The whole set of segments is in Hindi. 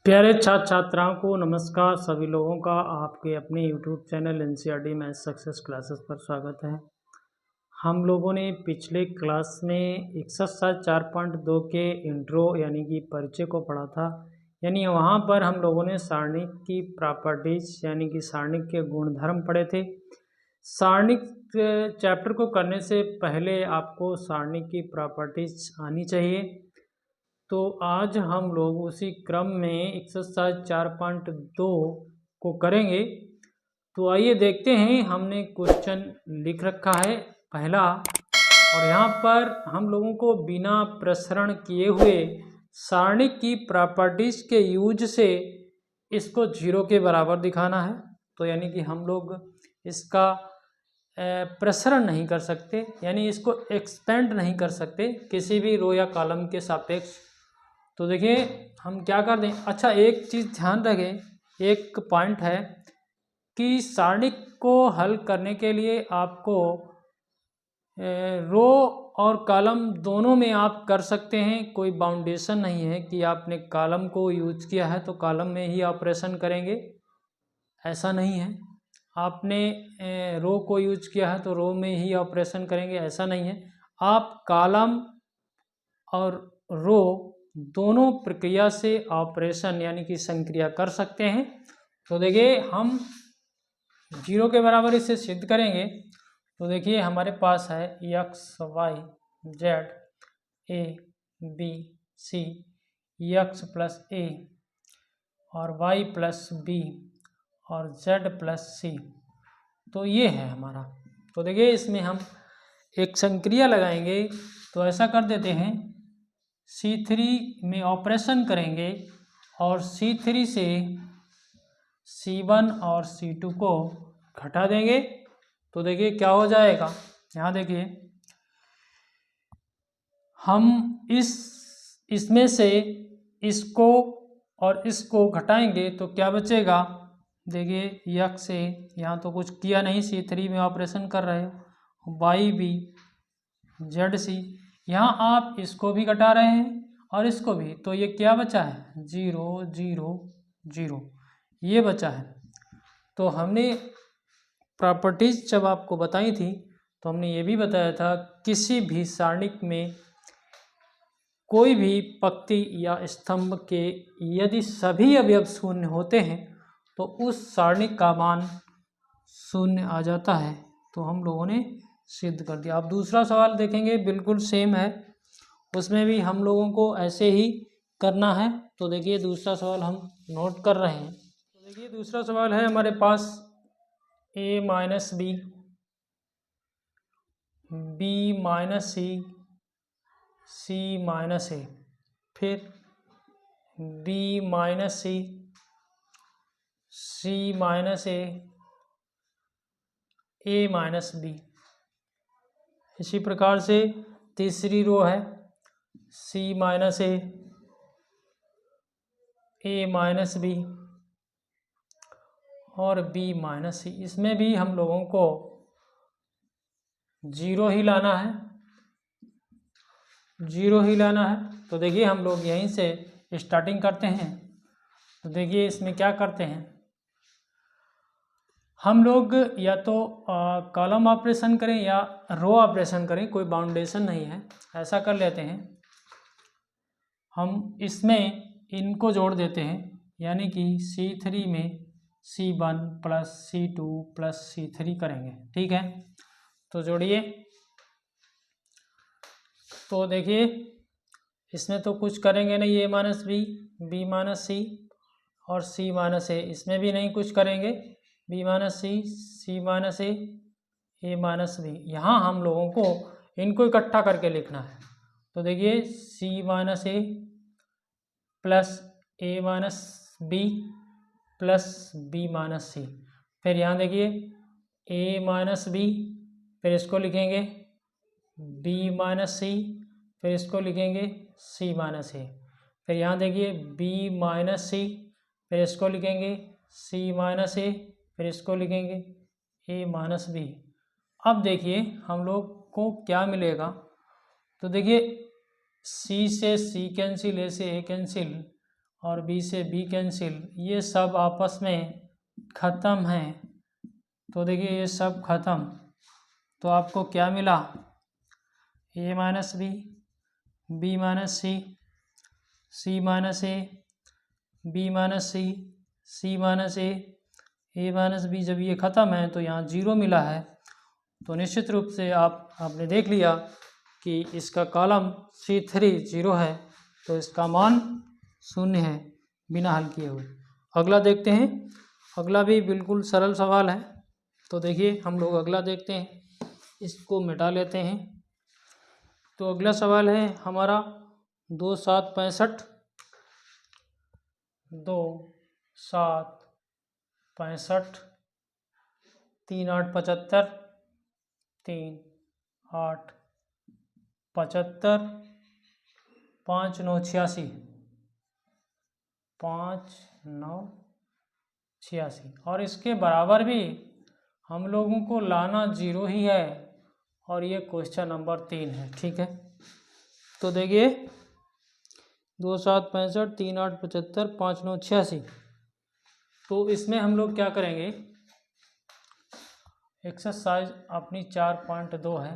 प्यारे छात्र छात्राओं को नमस्कार। सभी लोगों का आपके अपने YouTube channel NCERT math success classes पर स्वागत है। हम लोगों ने पिछले क्लास में एक्सरसाइज 4.2 के इंट्रो यानी कि परिचय को पढ़ा था। यानी वहाँ पर हम लोगों ने सारणिक की प्रॉपर्टीज यानी कि सारणिक के गुणधर्म पढ़े थे। सारणिक चैप्टर को करने से पहले आपको सारणिक की प्रॉपर्टीज आनी चाहिए। तो आज हम लोग उसी क्रम में एक्सरसाइज 4.2 को करेंगे। तो आइए देखते हैं। हमने क्वेश्चन लिख रखा है पहला, और यहाँ पर हम लोगों को बिना प्रसरण किए हुए सारणिक की प्रॉपर्टीज के यूज से इसको 0 के बराबर दिखाना है। तो यानी कि हम लोग इसका प्रसरण नहीं कर सकते, यानी इसको एक्सपेंड नहीं कर सकते किसी भी रो या कॉलम के सापेक्ष। तो देखिए हम क्या कर दें। अच्छा, एक चीज़ ध्यान रखें, एक पॉइंट है कि सारणिक को हल करने के लिए आपको रो और कॉलम दोनों में आप कर सकते हैं। कोई बाउंडेशन नहीं है कि आपने कॉलम को यूज किया है तो कॉलम में ही ऑपरेशन करेंगे, ऐसा नहीं है। आपने रो को यूज किया है तो रो में ही ऑपरेशन करेंगे, ऐसा नहीं है। आप कॉलम और रो दोनों प्रक्रिया से ऑपरेशन यानी कि संक्रिया कर सकते हैं। तो देखिए हम 0 के बराबर इसे सिद्ध करेंगे। तो देखिए हमारे पास है x y z a b c, x plus a और y प्लस b और z प्लस c। तो ये है हमारा। तो देखिए इसमें हम एक संक्रिया लगाएंगे। तो ऐसा कर देते हैं, C3 में ऑपरेशन करेंगे और C3 से C1 और C2 को घटा देंगे। तो देखिए क्या हो जाएगा। यहाँ देखिए हम इसमें से इसको और इसको घटाएंगे तो क्या बचेगा। देखिए यक्स से यहाँ तो कुछ किया नहीं, C3 में ऑपरेशन कर रहे हो, वाई भी जेड सी, यहाँ आप इसको भी घटा रहे हैं और इसको भी। तो ये क्या बचा है, 0 0 0, ये बचा है। तो हमने प्रॉपर्टीज जब आपको बताई थी तो हमने ये भी बताया था किसी भी सारणिक में कोई भी पंक्ति या स्तंभ के यदि सभी अवयव शून्य होते हैं तो उस सारणिक का मान शून्य आ जाता है। तो हम लोगों ने सिद्ध कर दिया। अब दूसरा सवाल देखेंगे, बिल्कुल सेम है, उसमें भी हम लोगों को ऐसे ही करना है। तो देखिए दूसरा सवाल हम नोट कर रहे हैं। तो देखिए दूसरा सवाल है हमारे पास a minus B, b minus C, c minus A, फिर b minus C, c minus A, a minus B. इसी प्रकार से तीसरी रो है c minus A minus B और b माइनस सी। इसमें भी हम लोगों को 0 ही लाना है, 0 ही लाना है। तो देखिए हम लोग यहीं से स्टार्टिंग करते हैं। तो देखिए इसमें क्या करते हैं हम लोग, या तो कॉलम ऑपरेशन करें या रो ऑपरेशन करें, कोई बाउंडेशन नहीं है। ऐसा कर लेते हैं, हम इसमें इनको जोड़ देते हैं, यानी कि C3 में C1 plus C2 plus C3 करेंगे। ठीक है, तो जोड़िए। तो देखिए इसमें तो कुछ करेंगे नहीं, a minus B, B minus C और c माइनस ए। इसमें भी नहीं कुछ करेंगे, b minus C, C minus A minus B. यहाँ हम लोगों को इनको इकट्ठा करके लिखना है। तो देखिए c minus A plus A minus B plus B minus C. फिर यहाँ देखिए a माइनस बी, फिर इसको लिखेंगे b माइनस सी, फिर इसको लिखेंगे c माइनस ए। फिर यहाँ देखिए b माइनस सी, फिर इसको लिखेंगे c माइनस ए, फिर इसको लिखेंगे a माइनस बी। अब देखिए हम लोग को क्या मिलेगा। तो देखिए c से c कैंसिल, a से a कैंसिल और बी से बी कैंसिल, ये सब आपस में ख़त्म हैं। तो देखिए ये सब ख़त्म, तो आपको क्या मिला, ए minus B, B minus C, C minus A, B minus C, C minus A minus B. जब ये ख़त्म है तो यहाँ जीरो मिला है, तो निश्चित रूप से आपने देख लिया कि इसका कॉलम C3 जीरो है, तो इसका मान शून्य है बिना हल किए हुए। अगला देखते हैं, अगला भी बिल्कुल सरल सवाल है। तो देखिए हम लोग अगला देखते हैं, इसको मिटा लेते हैं। तो अगला सवाल है हमारा 2 7 65, 2 7 65, 3 8 75, 3 8 75, 5 9 86, 5 9 86। और इसके बराबर भी हम लोगों को लाना जीरो ही है, और ये क्वेश्चन नंबर 3 है। ठीक है, तो देखिए 2 7 65, 3 8 75, 5 9 86। तो इसमें हम लोग क्या करेंगे, एक्सरसाइज अपनी 4.2 है।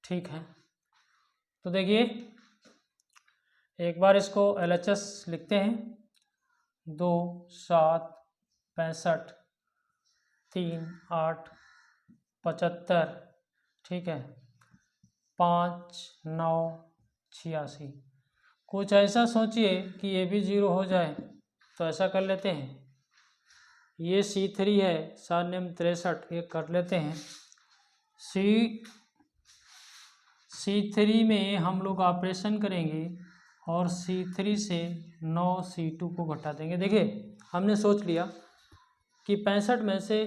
ठीक है, तो देखिए एक बार इसको LHS लिखते हैं। 2 7 65, 3 8 75, ठीक है, 5 9 86। कुछ ऐसा सोचिए कि ये भी जीरो हो जाए, तो ऐसा कर लेते हैं। ये C3 है 7 9 63, ये कर लेते हैं। C3 में हम लोग ऑपरेशन करेंगे और C3 से 9 C2 को घटा देंगे। देखिए हमने सोच लिया कि 65 में से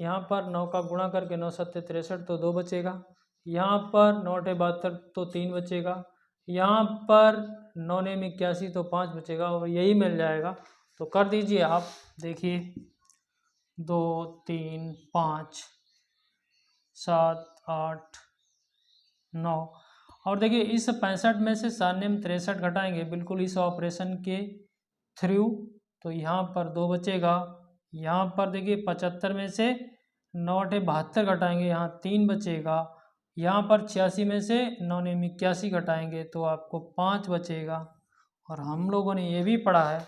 यहाँ पर 9 का गुणा करके 9 7 63, तो 2 बचेगा। यहाँ पर 9 8 72, तो 3 बचेगा। यहाँ पर 9 9 81, तो 5 बचेगा, और यही मिल जाएगा। तो कर दीजिए आप, देखिए 2 3 5 7 8 9। और देखिए इस 65 में से 7 9 63 घटाएंगे बिल्कुल इस ऑपरेशन के थ्रू, तो यहाँ पर 2 बचेगा। यहाँ पर देखिए 75 में से 9 8 72 घटाएंगे, यहाँ 3 बचेगा। यहाँ पर 86 में से 9 9 81 घटाएंगे, तो आपको 5 बचेगा। और हम लोगों ने ये भी पढ़ा है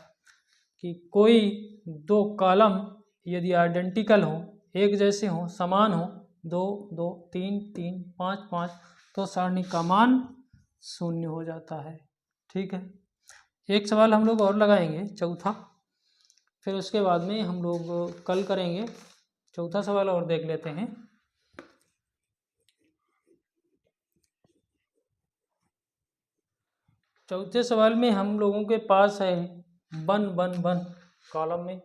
कि कोई दो कॉलम यदि आइडेंटिकल हो, एक जैसे हो, समान हो, 2 2 3 3 5 5, तो सारणी का मान शून्य हो जाता है। ठीक है, एक सवाल हम लोग और लगाएंगे, चौथा, फिर उसके बाद में हम लोग कल करेंगे। चौथा सवाल और देख लेते हैं। चौथे सवाल में हम लोगों के पास है 1 1 1 कॉलम में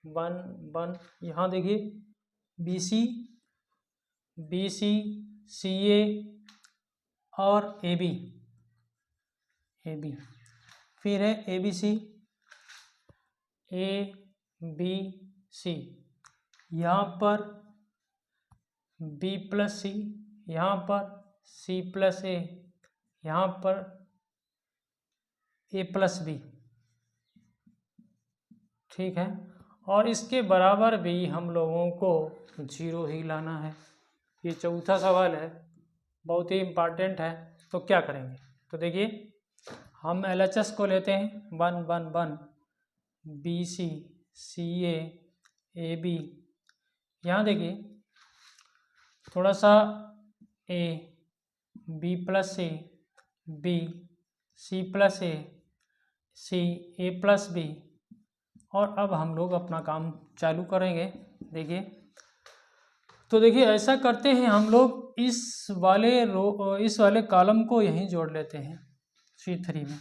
1 1। यहाँ देखिए BC BC CA और AB फिर है ABC ABC। यहाँ पर B प्लस C, यहाँ पर C प्लस A, यहाँ पर A प्लस B। ठीक है, और इसके बराबर भी हम लोगों को जीरो ही लाना है। ये चौथा सवाल है, बहुत ही इम्पॉर्टेंट है। तो क्या करेंगे, तो देखिए हम LHS को लेते हैं 1 1 1 BC CA AB। यहाँ देखिए थोड़ा सा A B plus A B C plus A C A plus B। और अब हम लोग अपना काम चालू करेंगे। देखिए तो देखिए ऐसा करते हैं हम लोग, इस वाले कॉलम को यहीं जोड़ लेते हैं C3 में।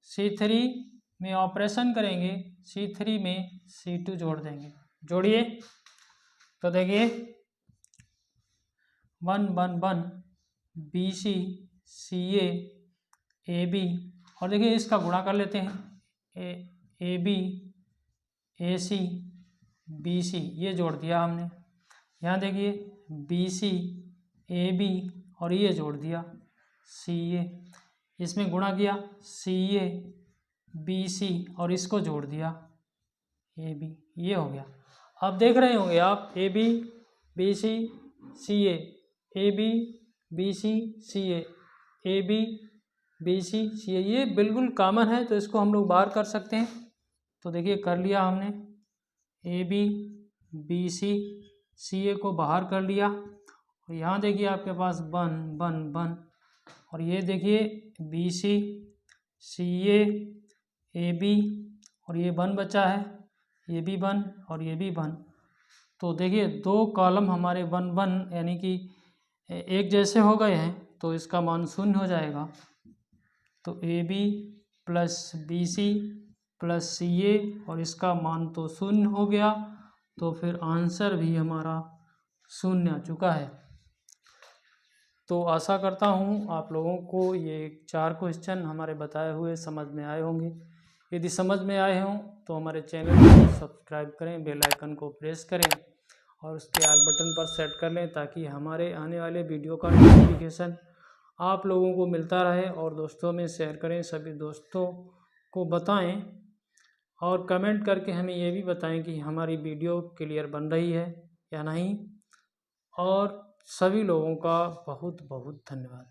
C3 में ऑपरेशन करेंगे, C3 में C2 जोड़ देंगे। जोड़िए, तो देखिए 1 1 1 BC CA AB। और देखिए इसका गुणा कर लेते हैं, AB AC BC, ये जोड़ दिया हमने। यहाँ देखिए BC AB और ये जोड़ दिया CA। इसमें गुणा किया CA BC और इसको जोड़ दिया AB, ये हो गया। अब देख रहे होंगे आप AB BC CA AB BC CA AB BC CA, ये बिल्कुल कॉमन है तो इसको हम लोग बाहर कर सकते हैं। तो देखिए कर लिया हमने, AB BC CA को बाहर कर लिया और यहाँ देखिए आपके पास 1 और ये देखिए BC CA AB और ये 1 बचा है, ये भी 1 और ये भी 1। तो देखिए 2 कॉलम हमारे 1 यानी कि एक जैसे हो गए हैं तो इसका मान 0 हो जाएगा। तो AB plus BC plus CA और इसका मान तो 0 हो गया, तो फिर आंसर भी हमारा 0 आ चुका है। तो आशा करता हूँ आप लोगों को ये 4 क्वेश्चन हमारे बताए हुए समझ में आए होंगे। यदि समझ में आए हों तो हमारे चैनल को सब्सक्राइब करें, बेल आइकन को प्रेस करें और उसके ऑल बटन पर सेट कर लें ताकि हमारे आने वाले वीडियो का नोटिफिकेशन आप लोगों को मिलता रहे। और दोस्तों में शेयर करें, सभी दोस्तों को बताएं और कमेंट करके हमें ये भी बताएं कि हमारी वीडियो क्लियर बन रही है या नहीं। और सभी लोगों का बहुत बहुत धन्यवाद।